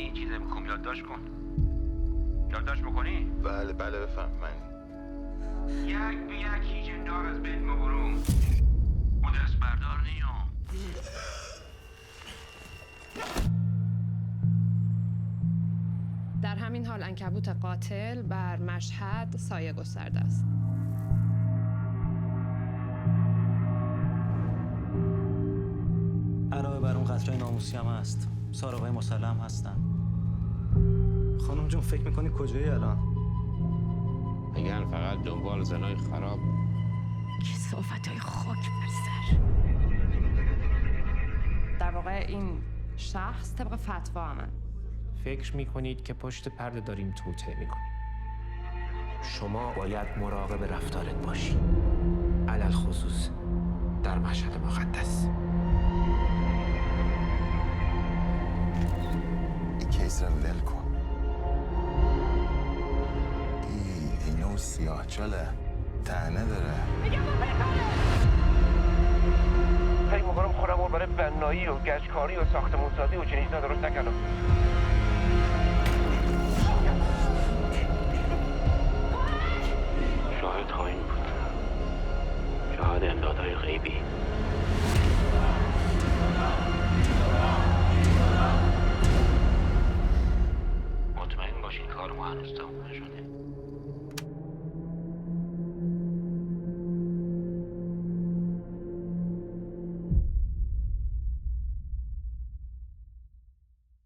این چیزه میخوام یادداشت کن. یادداشت بکنی؟ بله بفهم من یک به یک هیچ اندار از بین مبروم او دست بردار نیام. در همین حال عنکبوت قاتل بر مشهد سایه گسترده است. علاوه بر اون قطرهای ناموسی هم هست. سارقای مسلم هستن. خانم جون فکر میکنی کجایی الان؟ میگن فقط دنبال زنای خراب. کثافت‌های خاک بر سر. در واقع این شخص طبق فتوا همه. فکر میکنید که پشت پرده داریم توطئه میکنیم. شما باید مراقب رفتارت باشی. علل خصوص در مشهد مقدس. این کیس رو ول کن. اینو سیاه چاله تنه داره. فکر میکنم خودم برای بنایی و گچکاری و ساختمونسازی و چنین چیزا درست نکردم. شاهد خواهیم بود. شاهد امدادهای غیبی.